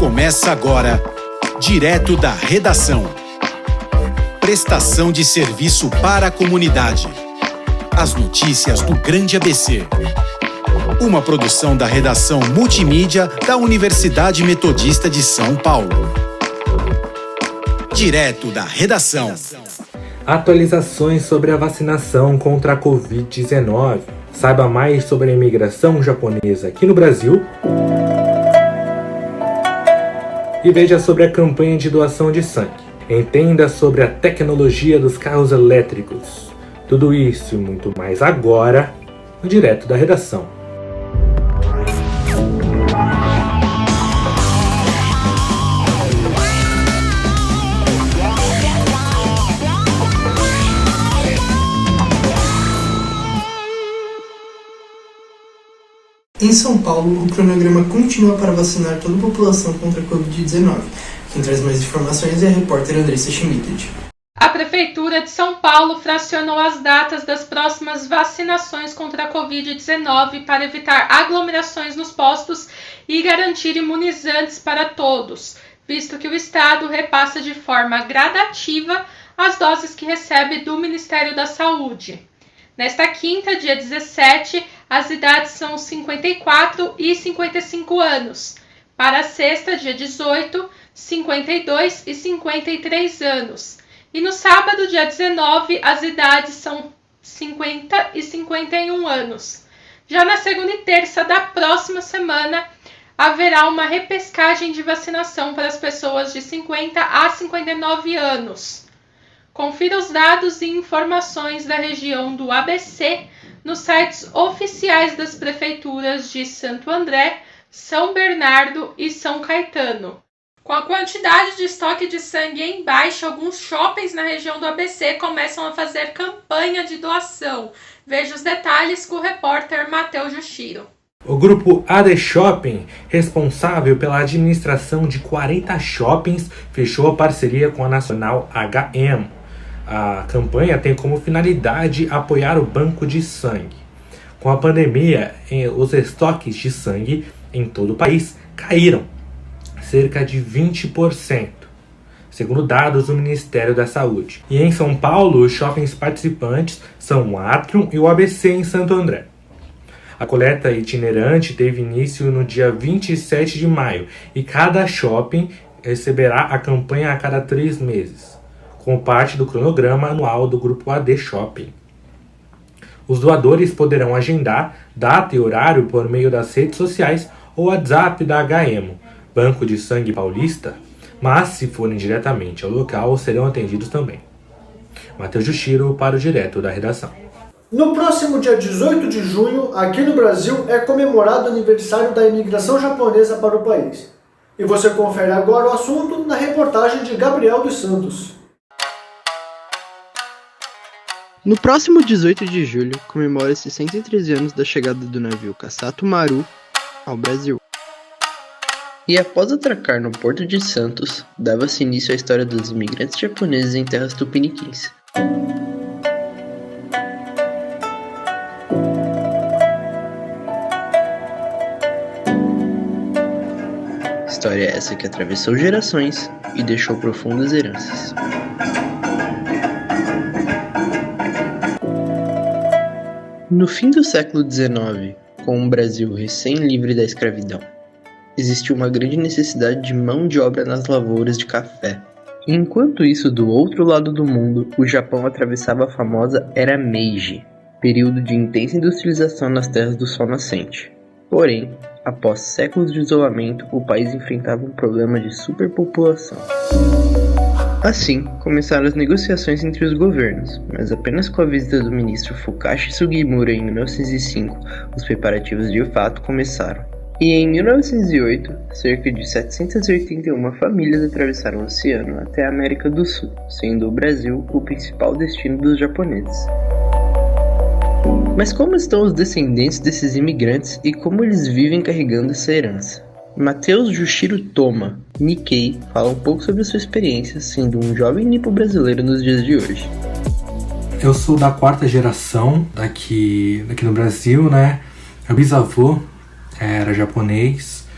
Começa agora, direto da redação. Prestação de serviço para a comunidade. As notícias do Grande ABC. Uma produção da redação multimídia da Universidade Metodista de São Paulo. Direto da redação. Atualizações sobre a vacinação contra a Covid-19. Saiba mais sobre a imigração japonesa aqui no Brasil. E veja sobre a campanha de doação de sangue. Entenda sobre a tecnologia dos carros elétricos. Tudo isso e muito mais agora, no Direto da Redação. Em São Paulo, o cronograma continua para vacinar toda a população contra a Covid-19. Quem traz mais informações é a repórter Andressa Schmidt. A Prefeitura de São Paulo fracionou as datas das próximas vacinações contra a Covid-19 para evitar aglomerações nos postos e garantir imunizantes para todos, visto que o Estado repassa de forma gradativa as doses que recebe do Ministério da Saúde. Nesta quinta, dia 17, as idades são 54 e 55 anos. Para a sexta, dia 18, 52 e 53 anos. E no sábado, dia 19, as idades são 50 e 51 anos. Já na segunda e terça da próxima semana, haverá uma repescagem de vacinação para as pessoas de 50 a 59 anos. Confira os dados e informações da região do ABC nos sites oficiais das prefeituras de Santo André, São Bernardo e São Caetano. Com a quantidade de estoque de sangue em baixa, alguns shoppings na região do ABC começam a fazer campanha de doação. Veja os detalhes com o repórter Matheus Jushiro. O grupo AD Shopping, responsável pela administração de 40 shoppings, fechou a parceria com a Nacional HM. A campanha tem como finalidade apoiar o banco de sangue. Com a pandemia, os estoques de sangue em todo o país caíram cerca de 20%, segundo dados do Ministério da Saúde. E em São Paulo, os shoppings participantes são o Atrium e o ABC em Santo André. A coleta itinerante teve início no dia 27 de maio e cada shopping receberá a campanha a cada 3 meses. Como parte do cronograma anual do Grupo AD Shopping. Os doadores poderão agendar data e horário por meio das redes sociais ou WhatsApp da HM, Banco de Sangue Paulista, mas se forem diretamente ao local, serão atendidos também. Matheus Jushiro para o Direto da Redação. No próximo dia 18 de junho, aqui no Brasil, é comemorado o aniversário da imigração japonesa para o país. E você confere agora o assunto na reportagem de Gabriel dos Santos. No próximo 18 de julho, comemora-se 113 anos da chegada do navio Kasato Maru ao Brasil. E após atracar no Porto de Santos, dava-se início à história dos imigrantes japoneses em terras tupiniquins. História essa que atravessou gerações e deixou profundas heranças. No fim do século XIX, com o Brasil recém-livre da escravidão, existiu uma grande necessidade de mão de obra nas lavouras de café. Enquanto isso, do outro lado do mundo, o Japão atravessava a famosa Era Meiji, período de intensa industrialização nas terras do sol nascente. Porém, após séculos de isolamento, o país enfrentava um problema de superpopulação. Assim, começaram as negociações entre os governos, mas apenas com a visita do ministro Fukashi Sugimura em 1905, os preparativos de fato começaram. E em 1908, cerca de 781 famílias atravessaram o oceano até a América do Sul, sendo o Brasil o principal destino dos japoneses. Mas como estão os descendentes desses imigrantes e como eles vivem carregando essa herança? Matheus Jushiro Toma, Nikkei, fala um pouco sobre sua experiência sendo um jovem nipo brasileiro nos dias de hoje. Eu sou da 4ª geração aqui no Brasil, né? Meu bisavô era japonês,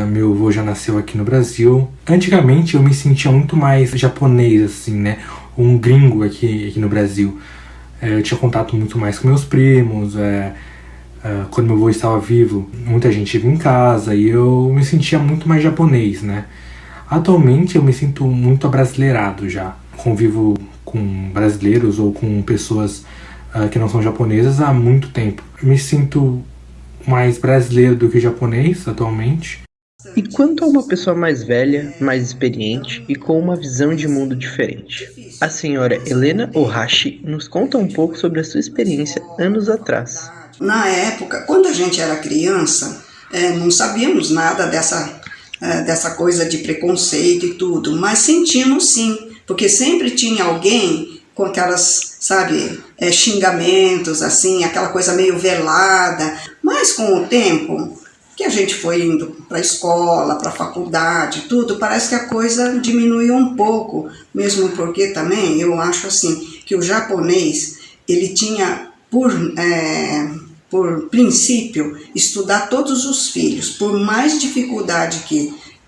Meu avô já nasceu aqui no Brasil. Antigamente eu me sentia muito mais japonês, assim, né? Um gringo aqui no Brasil. Eu tinha contato muito mais com meus primos. Quando meu avô estava vivo, muita gente ia em casa e eu me sentia muito mais japonês, né? Atualmente eu me sinto muito abrasileirado já. Convivo com brasileiros ou com pessoas que não são japonesas há muito tempo. Me sinto mais brasileiro do que japonês atualmente. E quanto a uma pessoa mais velha, mais experiente e com uma visão de mundo diferente? A senhora Helena Ohashi nos conta um pouco sobre a sua experiência anos atrás. Na época, quando a gente era criança, não sabíamos nada dessa coisa de preconceito e tudo, mas sentimos sim, porque sempre tinha alguém com aquelas, sabe, xingamentos, assim, aquela coisa meio velada. Mas com o tempo que a gente foi indo para a escola, para a faculdade, tudo, parece que a coisa diminuiu um pouco, mesmo porque também eu acho assim, que o japonês, ele tinha por princípio, estudar todos os filhos, por mais dificuldade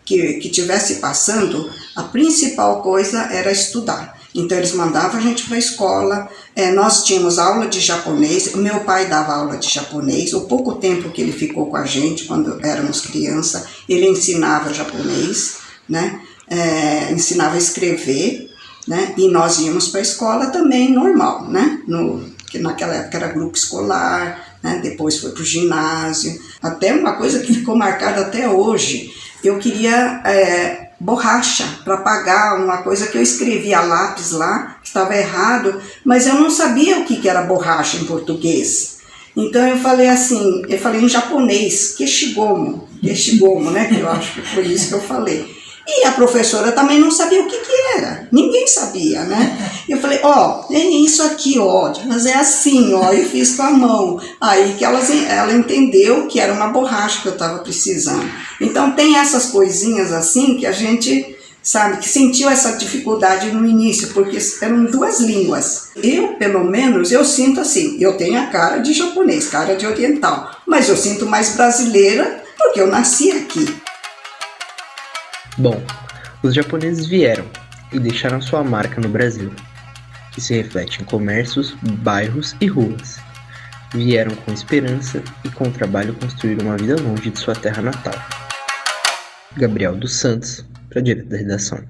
que tivesse passando, a principal coisa era estudar. Então eles mandavam a gente para a escola, nós tínhamos aula de japonês, o meu pai dava aula de japonês, o pouco tempo que ele ficou com a gente, quando éramos criança, ele ensinava japonês, né? Ensinava a escrever, né? E nós íamos para a escola também normal, né? Que naquela época era grupo escolar, né? Depois foi para o ginásio. Até uma coisa que ficou marcada até hoje, eu queria borracha para apagar uma coisa que eu escrevi a lápis lá, que estava errado, mas eu não sabia o que era borracha em português. Então eu falei em japonês, keshigomo, né? Que eu acho que foi isso que eu falei. E a professora também não sabia o que era, ninguém sabia, né? Eu falei, é isso aqui, mas é assim, eu fiz com a mão. Aí que ela entendeu que era uma borracha que eu estava precisando. Então tem essas coisinhas assim que a gente, sabe, que sentiu essa dificuldade no início, porque eram duas línguas. Eu, pelo menos, eu sinto assim, eu tenho a cara de japonês, cara de oriental, mas eu sinto mais brasileira porque eu nasci aqui. Bom, os japoneses vieram e deixaram sua marca no Brasil, que se reflete em comércios, bairros e ruas. Vieram com esperança e com trabalho construir uma vida longe de sua terra natal. Gabriel dos Santos, para Direto da Redação.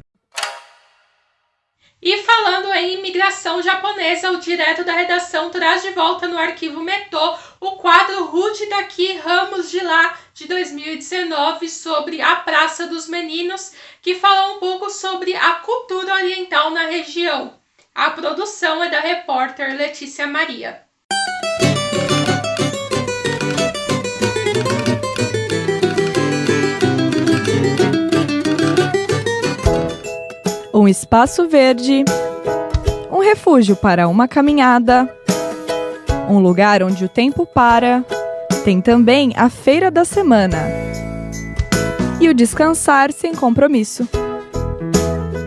E falando em imigração japonesa, o Direto da Redação traz de volta no arquivo Metô o quadro Rude daqui, Ramos de lá, de 2019, sobre a Praça dos Meninos, que fala um pouco sobre a cultura oriental na região. A produção é da repórter Letícia Maria. Um espaço verde, um refúgio para uma caminhada, um lugar onde o tempo para. Tem também a Feira da Semana e o descansar sem compromisso.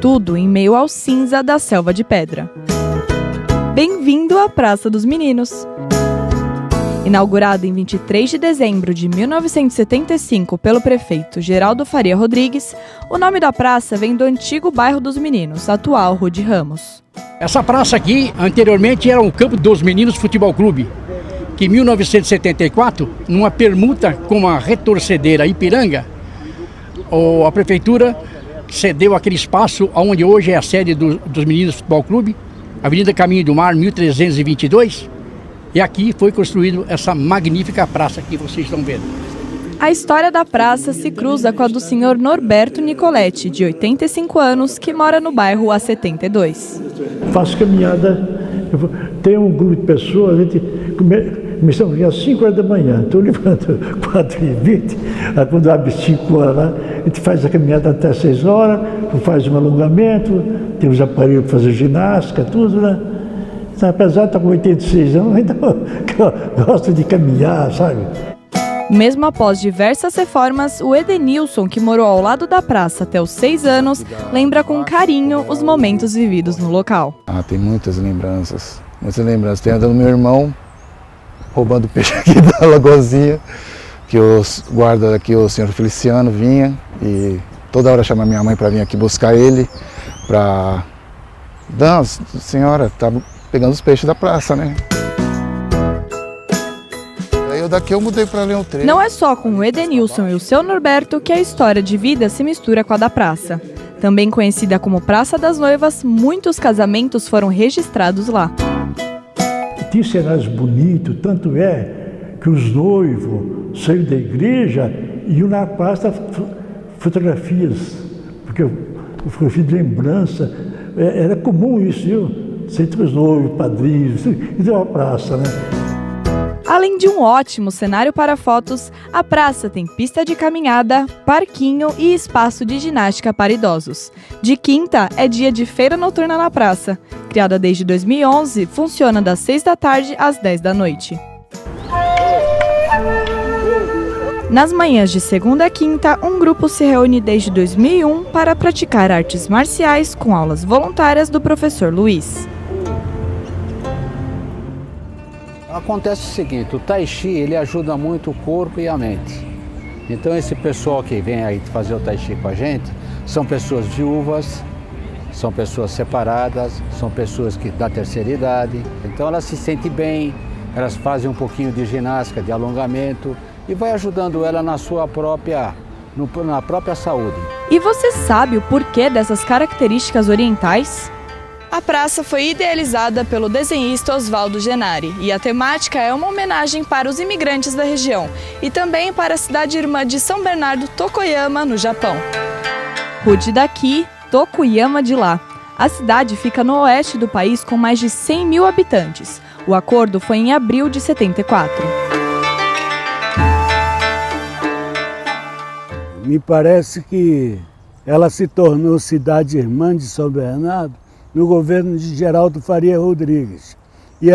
Tudo em meio ao cinza da selva de pedra. Bem-vindo à Praça dos Meninos. Inaugurado em 23 de dezembro de 1975 pelo prefeito Geraldo Faria Rodrigues, o nome da praça vem do antigo bairro dos Meninos, atual Rude Ramos. Essa praça aqui, anteriormente, era um campo dos Meninos Futebol Clube, que em 1974, numa permuta com a retorcedeira Ipiranga, a prefeitura cedeu aquele espaço onde hoje é a sede dos Meninos Futebol Clube, Avenida Caminho do Mar, 1322, e aqui foi construída essa magnífica praça que vocês estão vendo. A história da praça se cruza com a do senhor Norberto Nicoletti, de 85 anos, que mora no bairro há 72. Faço caminhada, tem um grupo de pessoas, a gente começamos às 5 horas da manhã, estou levando 4h20, quando abre 5 horas lá, a gente faz a caminhada até 6 horas, faz um alongamento, tem os aparelhos para fazer ginástica, tudo, né? Então, apesar de estar com 86 anos, ainda gosto de caminhar, sabe? Mesmo após diversas reformas, o Edenilson, que morou ao lado da praça até os 6 anos, lembra com carinho os momentos vividos no local. Tem muitas lembranças. Tem a do meu irmão roubando peixe aqui da lagozinha, que os guardas aqui, o senhor Feliciano, vinha e toda hora chamava minha mãe para vir aqui buscar ele, para... Não, senhora, tá pegando os peixes da praça, né? Aí daqui eu mudei para Leão 3. Não é só com o Edenilson e o seu Norberto que a história de vida se mistura com a da praça. Também conhecida como Praça das Noivas, muitos casamentos foram registrados lá. Tinha cenários bonitos, tanto é que os noivos saíram da igreja e iam na praça fotografias, porque fotografia de lembrança, era comum isso, viu? Sempre os noivos, padrinhos, e deu uma praça, né? Além de um ótimo cenário para fotos, a praça tem pista de caminhada, parquinho e espaço de ginástica para idosos. De quinta é dia de feira noturna na praça. Criada desde 2011, funciona das 6 da tarde às 10 da noite. Nas manhãs de segunda a quinta, um grupo se reúne desde 2001 para praticar artes marciais com aulas voluntárias do professor Luiz. Acontece o seguinte, o Tai Chi ele ajuda muito o corpo e a mente. Então esse pessoal que vem aí fazer o Tai Chi com a gente são pessoas viúvas, são pessoas separadas, são pessoas da terceira idade. Então elas se sentem bem, elas fazem um pouquinho de ginástica, de alongamento e vai ajudando ela na própria saúde. E você sabe o porquê dessas características orientais? A praça foi idealizada pelo desenhista Osvaldo Genari e a temática é uma homenagem para os imigrantes da região e também para a cidade irmã de São Bernardo, Tokoyama, no Japão. Rude daqui, Tokuyama de lá. A cidade fica no oeste do país com mais de 100 mil habitantes. O acordo foi em abril de 74. Me parece que ela se tornou cidade irmã de São Bernardo no governo de Geraldo Faria Rodrigues. E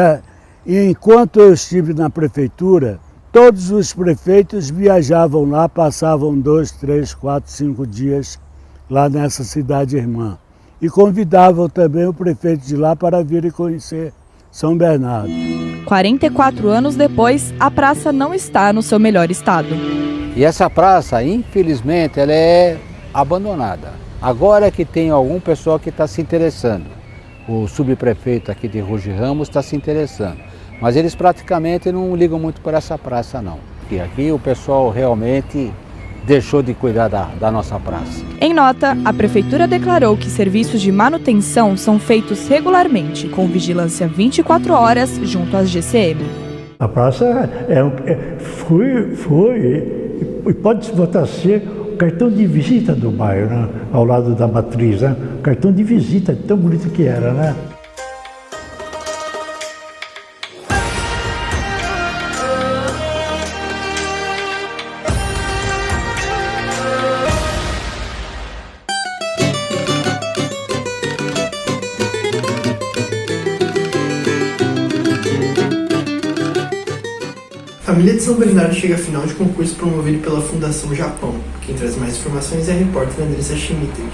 enquanto eu estive na prefeitura, todos os prefeitos viajavam lá, passavam 2, 3, 4, 5 dias lá nessa cidade irmã. E convidavam também o prefeito de lá para vir e conhecer São Bernardo. 44 anos depois, a praça não está no seu melhor estado. E essa praça, infelizmente, ela é abandonada. Agora é que tem algum pessoal que está se interessando. O subprefeito aqui de Ruge Ramos está se interessando. Mas eles praticamente não ligam muito por essa praça, não. E aqui o pessoal realmente deixou de cuidar da nossa praça. Em nota, a prefeitura declarou que serviços de manutenção são feitos regularmente, com vigilância 24 horas junto às GCM. A praça foi e pode voltar a ser o cartão de visita do bairro, né? Ao lado da matriz, né? O cartão de visita, tão bonito que era, né? A família de São Bernardo chega à final de concurso promovido pela Fundação Japão. Quem traz mais informações é a repórter Andressa Schmitter.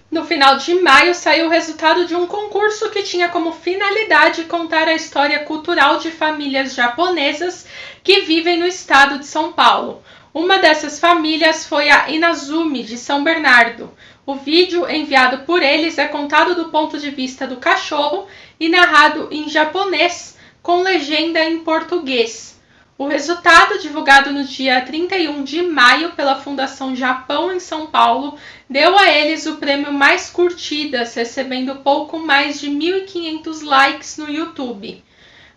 No final de maio saiu o resultado de um concurso que tinha como finalidade contar a história cultural de famílias japonesas que vivem no estado de São Paulo. Uma dessas famílias foi a Inazumi, de São Bernardo. O vídeo enviado por eles é contado do ponto de vista do cachorro e narrado em japonês, com legenda em português. O resultado, divulgado no dia 31 de maio pela Fundação Japão em São Paulo, deu a eles o prêmio Mais Curtidas, recebendo pouco mais de 1.500 likes no YouTube.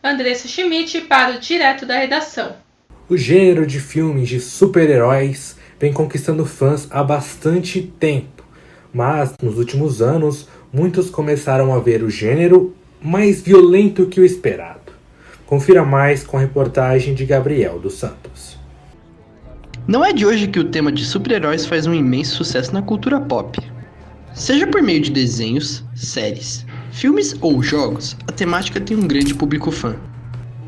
Andressa Schmidt para o Direto da Redação. O gênero de filmes de super-heróis vem conquistando fãs há bastante tempo, mas nos últimos anos muitos começaram a ver o gênero mais violento que o esperado. Confira mais com a reportagem de Gabriel dos Santos. Não é de hoje que o tema de super-heróis faz um imenso sucesso na cultura pop. Seja por meio de desenhos, séries, filmes ou jogos, a temática tem um grande público fã.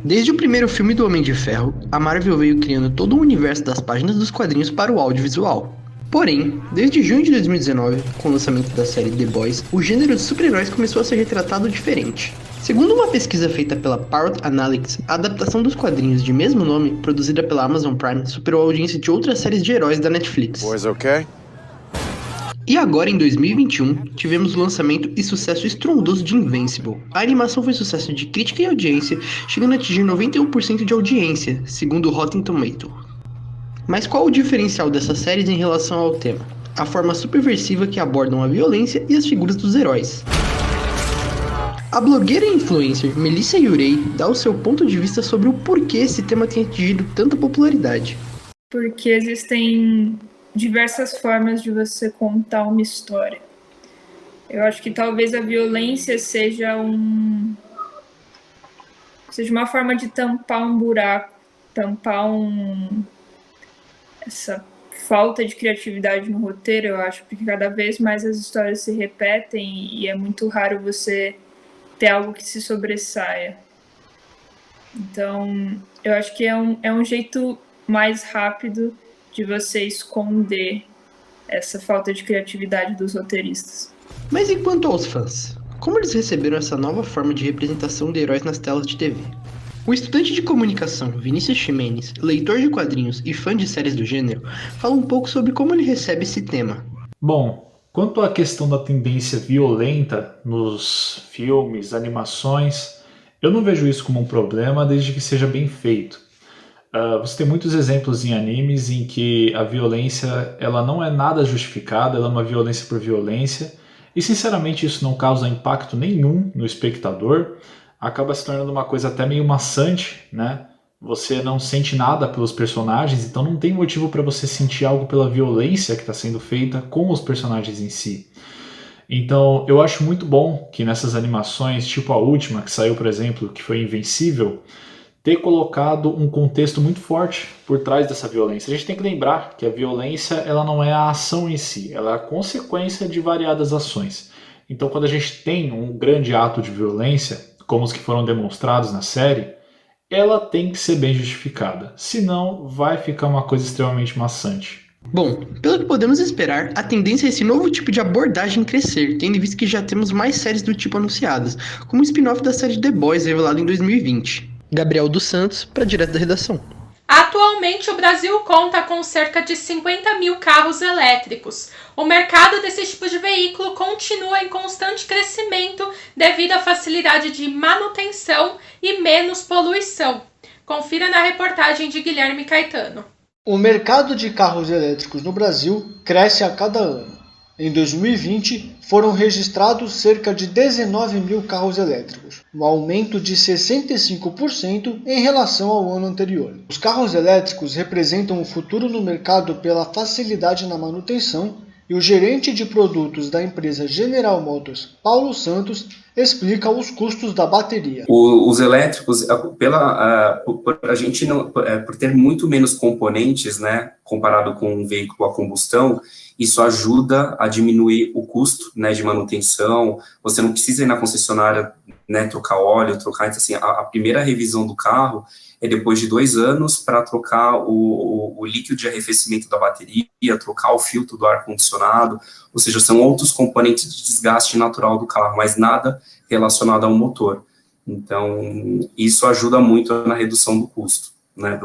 Desde o primeiro filme do Homem de Ferro, a Marvel veio criando todo o universo das páginas dos quadrinhos para o audiovisual. Porém, desde junho de 2019, com o lançamento da série The Boys, o gênero de super-heróis começou a ser retratado diferente. Segundo uma pesquisa feita pela Parrot Analytics, a adaptação dos quadrinhos de mesmo nome, produzida pela Amazon Prime, superou a audiência de outras séries de heróis da Netflix. Boys okay? E agora, em 2021, tivemos o lançamento e sucesso estrondoso de Invincible. A animação foi sucesso de crítica e audiência, chegando a atingir 91% de audiência, segundo o Rotten Tomatoes. Mas qual o diferencial dessas séries em relação ao tema? A forma subversiva que abordam a violência e as figuras dos heróis. A blogueira e influencer Melissa Urey dá o seu ponto de vista sobre o porquê esse tema tem atingido tanta popularidade. Porque existem diversas formas de você contar uma história. Eu acho que talvez a violência seja uma forma de tampar um buraco, tampar essa falta de criatividade no roteiro, eu acho, porque cada vez mais as histórias se repetem e é muito raro você ter algo que se sobressaia. Então, eu acho que é um jeito mais rápido de você esconder essa falta de criatividade dos roteiristas. Mas e quanto aos fãs? Como eles receberam essa nova forma de representação de heróis nas telas de TV? O estudante de comunicação Vinícius Ximenes, leitor de quadrinhos e fã de séries do gênero, fala um pouco sobre como ele recebe esse tema. Bom, quanto à questão da tendência violenta nos filmes, animações, eu não vejo isso como um problema desde que seja bem feito. Você tem muitos exemplos em animes em que a violência ela não é nada justificada, ela é uma violência por violência, e sinceramente isso não causa impacto nenhum no espectador, acaba se tornando uma coisa até meio maçante, né? Você não sente nada pelos personagens, então não tem motivo para você sentir algo pela violência que está sendo feita com os personagens em si. Então eu acho muito bom que nessas animações, tipo a última que saiu, por exemplo, que foi Invencível, ter colocado um contexto muito forte por trás dessa violência. A gente tem que lembrar que a violência ela não é a ação em si, ela é a consequência de variadas ações. Então quando a gente tem um grande ato de violência, como os que foram demonstrados na série, ela tem que ser bem justificada, senão vai ficar uma coisa extremamente maçante. Bom, pelo que podemos esperar, a tendência é esse novo tipo de abordagem crescer, tendo em vista que já temos mais séries do tipo anunciadas, como o spin-off da série The Boys revelado em 2020. Gabriel dos Santos, para Direto da Redação. Atualmente, o Brasil conta com cerca de 50 mil carros elétricos. O mercado desse tipo de veículo continua em constante crescimento devido à facilidade de manutenção e menos poluição. Confira na reportagem de Guilherme Caetano. O mercado de carros elétricos no Brasil cresce a cada ano. Em 2020, foram registrados cerca de 19 mil carros elétricos, um aumento de 65% em relação ao ano anterior. Os carros elétricos representam o futuro no mercado pela facilidade na manutenção e o gerente de produtos da empresa General Motors, Paulo Santos, explica os custos da bateria. Os elétricos, por ter muito menos componentes, né, comparado com um veículo a combustão, isso ajuda a diminuir o custo, né, de manutenção. Você não precisa ir na concessionária, né, trocar óleo, então, assim, a primeira revisão do carro é depois de 2 anos para trocar o líquido de arrefecimento da bateria, trocar o filtro do ar-condicionado, ou seja, são outros componentes de desgaste natural do carro, mas nada relacionado ao motor. Então, isso ajuda muito na redução do custo, né,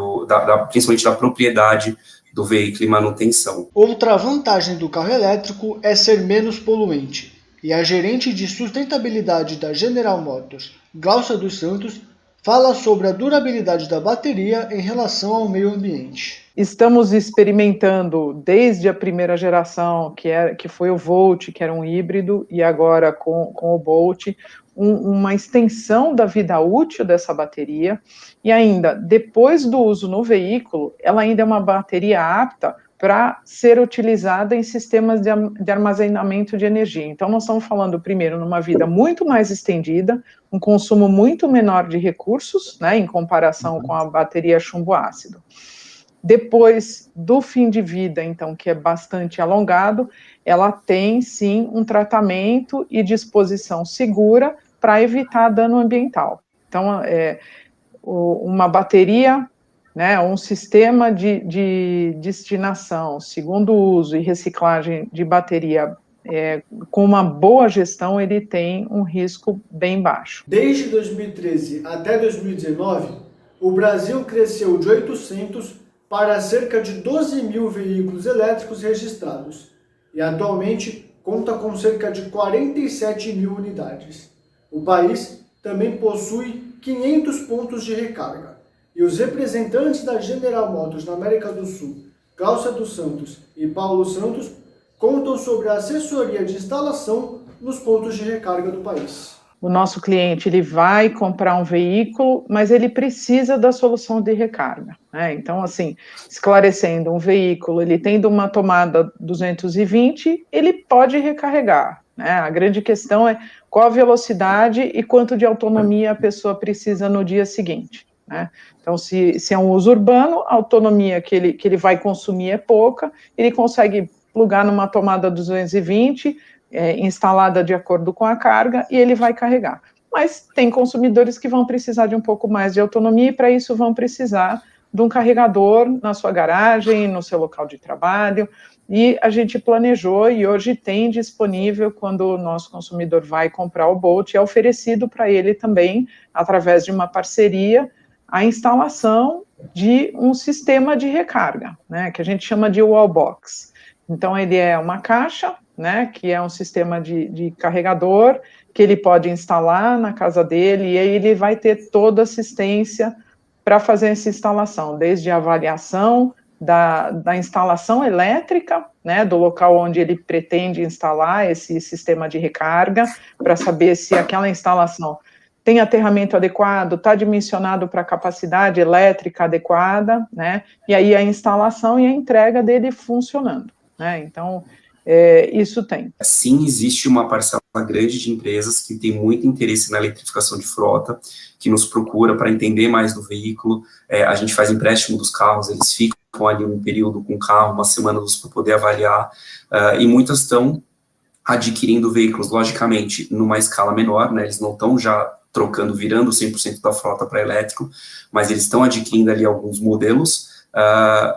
principalmente da propriedade do veículo e manutenção. Outra vantagem do carro elétrico é ser menos poluente, e a gerente de sustentabilidade da General Motors, Glaucia dos Santos, fala sobre a durabilidade da bateria em relação ao meio ambiente. Estamos experimentando desde a primeira geração, que foi o Volt, que era um híbrido, e agora com o Bolt, uma extensão da vida útil dessa bateria, e ainda, depois do uso no veículo, ela ainda é uma bateria apta para ser utilizada em sistemas de armazenamento de energia. Então, nós estamos falando, primeiro, numa vida muito mais estendida, um consumo muito menor de recursos, né, em comparação com a bateria chumbo ácido. Depois do fim de vida, então, que é bastante alongado, ela tem, sim, um tratamento e disposição segura para evitar dano ambiental. Então, uma bateria, né, um sistema de destinação, segundo uso e reciclagem de bateria com uma boa gestão, ele tem um risco bem baixo. Desde 2013 até 2019, o Brasil cresceu de 800 para cerca de 12 mil veículos elétricos registrados e atualmente conta com cerca de 47 mil unidades. O país também possui 500 pontos de recarga e os representantes da General Motors na América do Sul, Cláudia dos Santos e Paulo Santos, contam sobre a assessoria de instalação nos pontos de recarga do país. O nosso cliente ele vai comprar um veículo, mas ele precisa da solução de recarga, né? Então, assim, esclarecendo, um veículo, ele tendo uma tomada 220, ele pode recarregar, né? A grande questão é qual a velocidade e quanto de autonomia a pessoa precisa no dia seguinte, né? Então, se é um uso urbano, a autonomia que ele vai consumir é pouca, ele consegue plugar numa tomada 220, instalada de acordo com a carga, e ele vai carregar. Mas tem consumidores que vão precisar de um pouco mais de autonomia, e para isso vão precisar de um carregador na sua garagem, no seu local de trabalho, e a gente planejou e hoje tem disponível, quando o nosso consumidor vai comprar o Bolt, é oferecido para ele também, através de uma parceria, a instalação de um sistema de recarga, né, que a gente chama de wallbox. Então, ele é uma caixa, né, que é um sistema de carregador, que ele pode instalar na casa dele, e aí ele vai ter toda a assistência para fazer essa instalação, desde a avaliação da instalação elétrica, né, do local onde ele pretende instalar esse sistema de recarga, para saber se aquela instalação tem aterramento adequado, está dimensionado para a capacidade elétrica adequada, né, e aí a instalação e a entrega dele funcionando, né, então isso tem. Sim, existe uma parcela grande de empresas que tem muito interesse na eletrificação de frota, que nos procura para entender mais do veículo. A gente faz empréstimo dos carros, eles ficam ali um período com o carro, uma semana para poder avaliar, e muitas estão adquirindo veículos, logicamente, numa escala menor, né, eles não estão já trocando, virando 100% da frota para elétrico, mas eles estão adquirindo ali alguns modelos,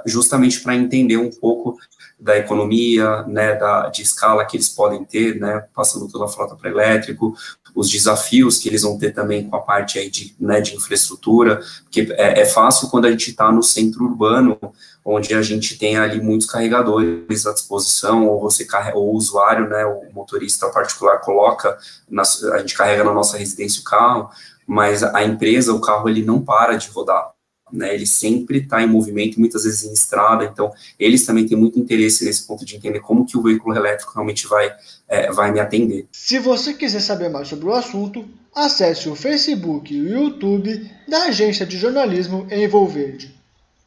justamente para entender um pouco da economia, né, de escala que eles podem ter, né, passando toda a frota para elétrico, os desafios que eles vão ter também com a parte aí de infraestrutura, porque é fácil quando a gente está no centro urbano, onde a gente tem ali muitos carregadores à disposição, ou ou o usuário, né, o motorista particular coloca, a gente carrega na nossa residência o carro, mas a empresa, o carro, ele não para de rodar, né, ele sempre está em movimento, muitas vezes em estrada, então eles também têm muito interesse nesse ponto de entender como que o veículo elétrico realmente vai me atender. Se você quiser saber mais sobre o assunto, acesse o Facebook e o YouTube da Agência de Jornalismo Envolverde.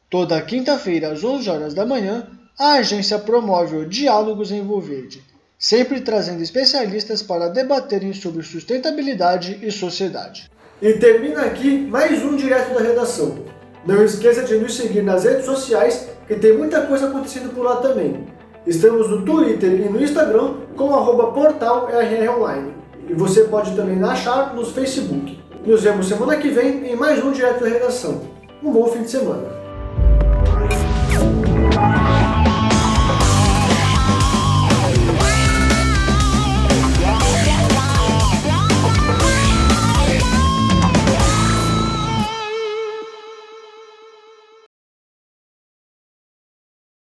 Toda quinta-feira, às 11 horas da manhã, a agência promove o Diálogos Envolverde, sempre trazendo especialistas para debaterem sobre sustentabilidade e sociedade. E termina aqui mais um Direto da Redação. Não esqueça de nos seguir nas redes sociais, que tem muita coisa acontecendo por lá também. Estamos no Twitter e no Instagram com @portalrronline. E você pode também achar nos Facebook. Nos vemos semana que vem em mais um Direto da Redação. Um bom fim de semana.